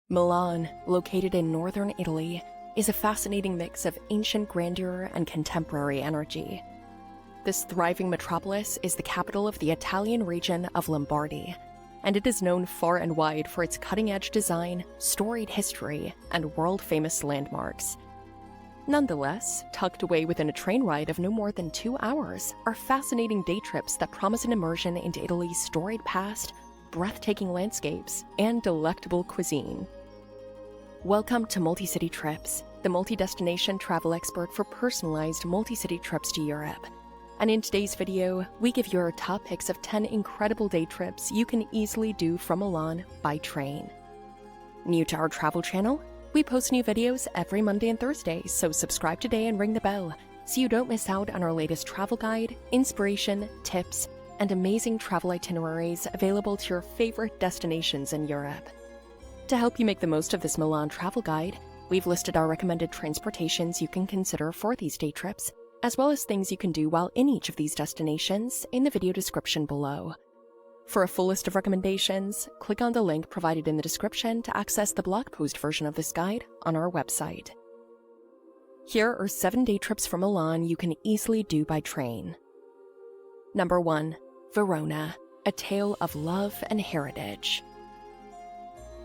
Milan, located in northern Italy, is a fascinating mix of ancient grandeur and contemporary energy. This thriving metropolis is the capital of the Italian region of Lombardy, and it is known far and wide for its cutting-edge design, storied history, and world-famous landmarks. Nonetheless, tucked away within a train ride of no more than 2 hours are fascinating day trips that promise an immersion into Italy's storied past, breathtaking landscapes, and delectable cuisine. Welcome to MultiCityTrips, the multi-destination travel expert for personalized multi-city trips to Europe. And in today's video, we give you our top picks of 10 incredible day trips you can easily do from Milan by train. New to our travel channel? We post new videos every Monday and Thursday, so subscribe today and ring the bell so you don't miss out on our latest travel guide, inspiration, tips, and amazing travel itineraries available to your favorite destinations in Europe. To help you make the most of this Milan travel guide, we've listed our recommended transportations you can consider for these day trips, as well as things you can do while in each of these destinations in the video description below. For a full list of recommendations, click on the link provided in the description to access the blog post version of this guide on our website. Here are 7 day trips from Milan you can easily do by train. Number 1. Verona, a tale of love and heritage.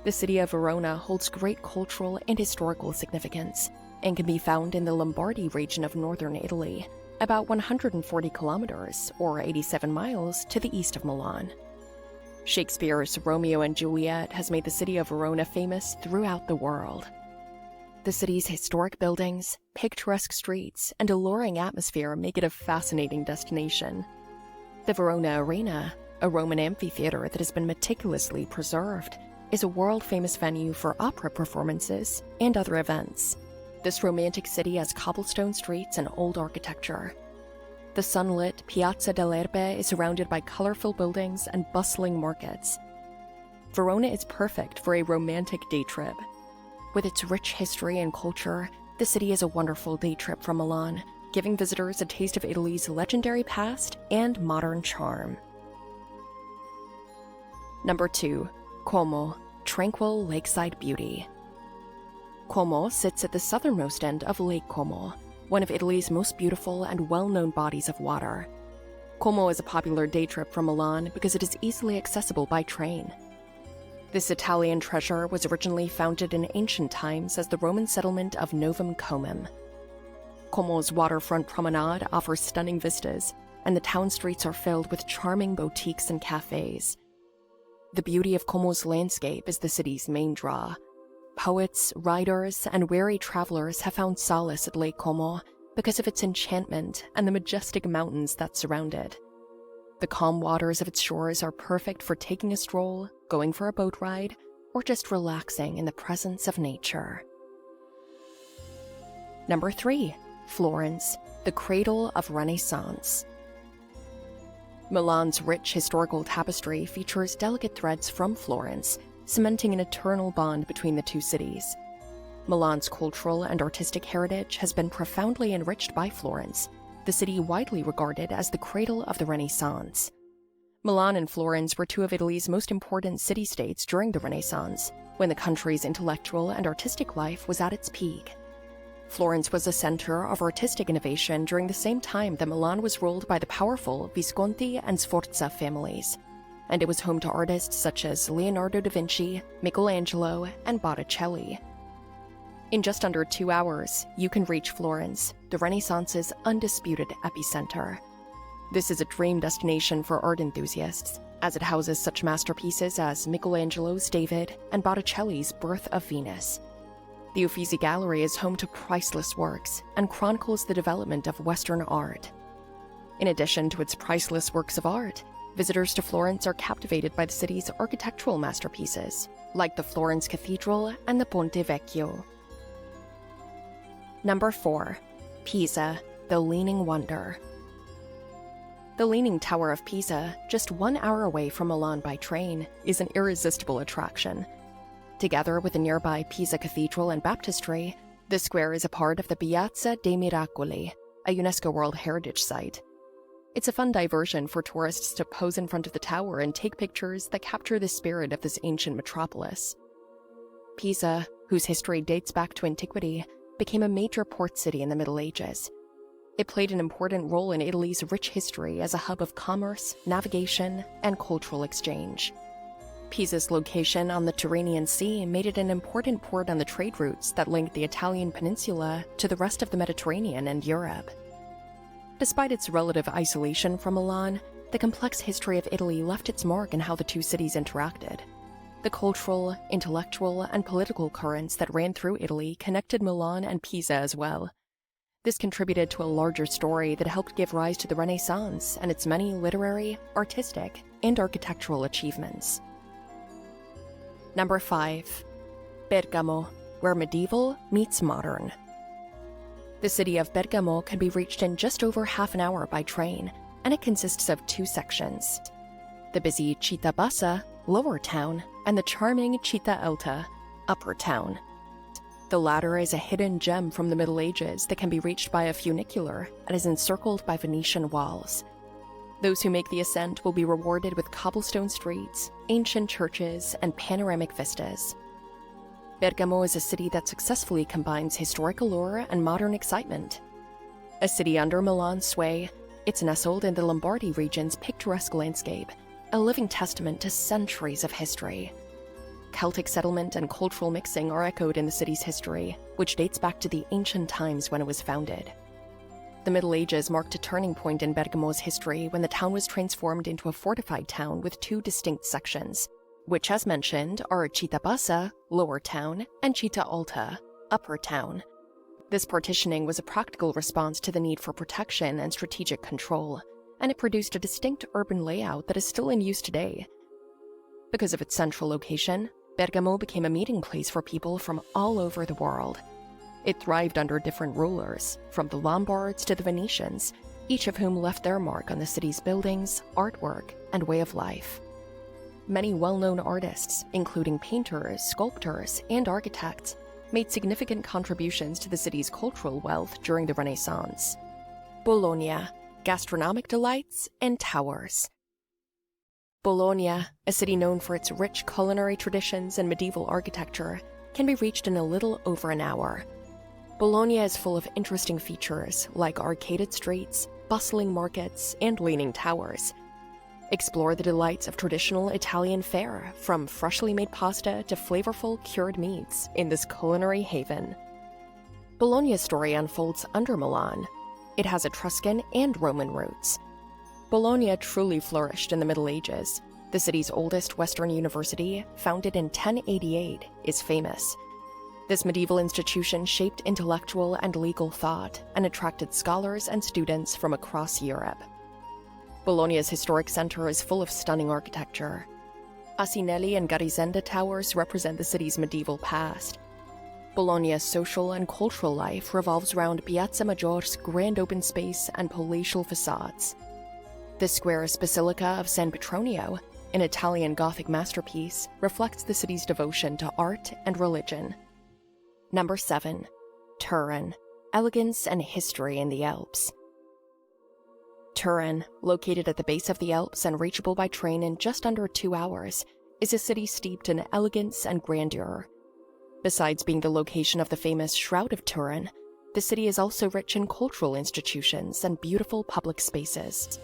The city of Verona holds great cultural and historical significance and can be found in the Lombardy region of northern Italy, about 140 kilometers or 87 miles to the east of Milan. Shakespeare's Romeo and Juliet has made the city of Verona famous throughout the world. The city's historic buildings, picturesque streets, and alluring atmosphere make it a fascinating destination. The Verona Arena, a Roman amphitheater that has been meticulously preserved, is a world-famous venue for opera performances and other events. This romantic city has cobblestone streets and old architecture. The sunlit Piazza dell'Erbe is surrounded by colorful buildings and bustling markets. Verona is perfect for a romantic day trip. With its rich history and culture, the city is a wonderful day trip from Milan, giving visitors a taste of Italy's legendary past and modern charm. Number 2. Como, tranquil lakeside beauty. Como sits at the southernmost end of Lake Como, one of Italy's most beautiful and well-known bodies of water. Como is a popular day trip from Milan because it is easily accessible by train. This Italian treasure was originally founded in ancient times as the Roman settlement of Novum Comum. Como's waterfront promenade offers stunning vistas, and the town streets are filled with charming boutiques and cafes. The beauty of Como's landscape is the city's main draw. Poets, writers, and weary travelers have found solace at Lake Como because of its enchantment and the majestic mountains that surround it. The calm waters of its shores are perfect for taking a stroll, going for a boat ride, or just relaxing in the presence of nature. Number 3. Florence, the cradle of Renaissance. Milan's rich historical tapestry features delicate threads from Florence, cementing an eternal bond between the two cities. Milan's cultural and artistic heritage has been profoundly enriched by Florence, the city widely regarded as the cradle of the Renaissance. Milan and Florence were two of Italy's most important city-states during the Renaissance, when the country's intellectual and artistic life was at its peak. Florence was a center of artistic innovation during the same time that Milan was ruled by the powerful Visconti and Sforza families, and it was home to artists such as Leonardo da Vinci, Michelangelo, and Botticelli. In just under 2 hours, you can reach Florence, the Renaissance's undisputed epicenter. This is a dream destination for art enthusiasts, as it houses such masterpieces as Michelangelo's David and Botticelli's Birth of Venus. The Uffizi Gallery is home to priceless works and chronicles the development of Western art. In addition to its priceless works of art, visitors to Florence are captivated by the city's architectural masterpieces, like the Florence Cathedral and the Ponte Vecchio. Number 4. Pisa, the Leaning Wonder. The Leaning Tower of Pisa, just 1 hour away from Milan by train, is an irresistible attraction. Together with the nearby Pisa Cathedral and Baptistry, the square is a part of the Piazza dei Miracoli, a UNESCO World Heritage Site. It's a fun diversion for tourists to pose in front of the tower and take pictures that capture the spirit of this ancient metropolis. Pisa, whose history dates back to antiquity, became a major port city in the Middle Ages. It played an important role in Italy's rich history as a hub of commerce, navigation, and cultural exchange. Pisa's location on the Tyrrhenian Sea made it an important port on the trade routes that linked the Italian peninsula to the rest of the Mediterranean and Europe. Despite its relative isolation from Milan, the complex history of Italy left its mark in how the two cities interacted. The cultural, intellectual, and political currents that ran through Italy connected Milan and Pisa as well. This contributed to a larger story that helped give rise to the Renaissance and its many literary, artistic, and architectural achievements. Number 5. Bergamo, where medieval meets modern. The city of Bergamo can be reached in just over half an hour by train, and it consists of two sections: the busy Città Bassa, Lower Town, and the charming Città Alta, Upper Town. The latter is a hidden gem from the Middle Ages that can be reached by a funicular and is encircled by Venetian walls. Those who make the ascent will be rewarded with cobblestone streets, ancient churches, and panoramic vistas. Bergamo is a city that successfully combines historic allure and modern excitement. A city under Milan's sway, it's nestled in the Lombardy region's picturesque landscape, a living testament to centuries of history. Celtic settlement and cultural mixing are echoed in the city's history, which dates back to the ancient times when it was founded. The Middle Ages marked a turning point in Bergamo's history when the town was transformed into a fortified town with two distinct sections, which, as mentioned, are Città Bassa, Lower Town, and Città Alta, Upper Town. This partitioning was a practical response to the need for protection and strategic control, and it produced a distinct urban layout that is still in use today. Because of its central location, Bergamo became a meeting place for people from all over the world. It thrived under different rulers, from the Lombards to the Venetians, each of whom left their mark on the city's buildings, artwork, and way of life. Many well-known artists, including painters, sculptors, and architects, made significant contributions to the city's cultural wealth during the Renaissance. Bologna, gastronomic delights, and towers. Bologna, a city known for its rich culinary traditions and medieval architecture, can be reached in a little over an hour. Bologna is full of interesting features like arcaded streets, bustling markets, and leaning towers. Explore the delights of traditional Italian fare, from freshly made pasta to flavorful cured meats, in this culinary haven. Bologna's story unfolds under Milan. It has Etruscan and Roman roots. Bologna truly flourished in the Middle Ages. The city's oldest Western university, founded in 1088, is famous. This medieval institution shaped intellectual and legal thought and attracted scholars and students from across Europe. Bologna's historic center is full of stunning architecture. Asinelli and Garisenda towers represent the city's medieval past. Bologna's social and cultural life revolves around Piazza Maggior's grand open space and palatial facades. The square's Basilica of San Petronio, an Italian Gothic masterpiece, reflects the city's devotion to art and religion. Number 7. Turin, elegance and history in the Alps. Turin, located at the base of the Alps and reachable by train in just under 2 hours, is a city steeped in elegance and grandeur. Besides being the location of the famous Shroud of Turin, the city is also rich in cultural institutions and beautiful public spaces.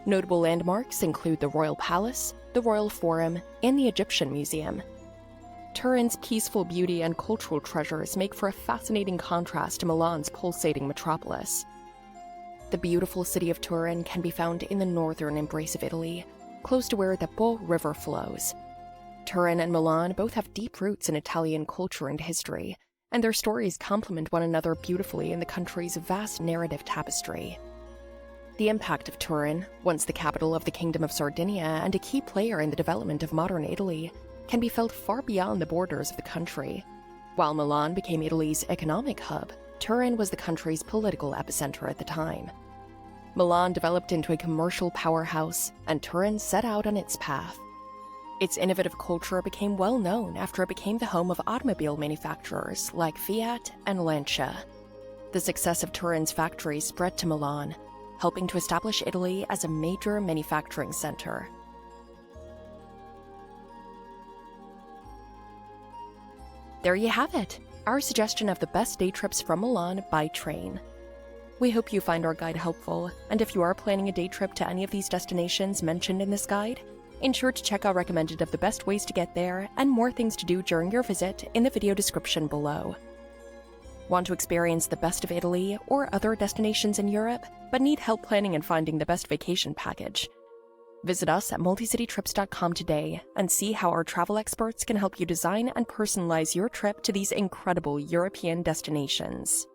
Notable landmarks include the Royal Palace, the Royal Forum, and the Egyptian Museum. Turin's peaceful beauty and cultural treasures make for a fascinating contrast to Milan's pulsating metropolis. The beautiful city of Turin can be found in the northern embrace of Italy, close to where the Po River flows. Turin and Milan both have deep roots in Italian culture and history, and their stories complement one another beautifully in the country's vast narrative tapestry. The impact of Turin, once the capital of the Kingdom of Sardinia and a key player in the development of modern Italy, can be felt far beyond the borders of the country. While Milan became Italy's economic hub, Turin was the country's political epicenter at the time. Milan developed into a commercial powerhouse, and Turin set out on its path. Its innovative culture became well known after it became the home of automobile manufacturers like Fiat and Lancia. The success of Turin's factories spread to Milan, helping to establish Italy as a major manufacturing center. There you have it, our suggestion of the best day trips from Milan by train. We hope you find our guide helpful, and if you are planning a day trip to any of these destinations mentioned in this guide, ensure to check out recommended of the best ways to get there and more things to do during your visit in the video description below. Want to experience the best of Italy or other destinations in Europe, but need help planning and finding the best vacation package? Visit us at MultiCityTrips.com today and see how our travel experts can help you design and personalize your trip to these incredible European destinations.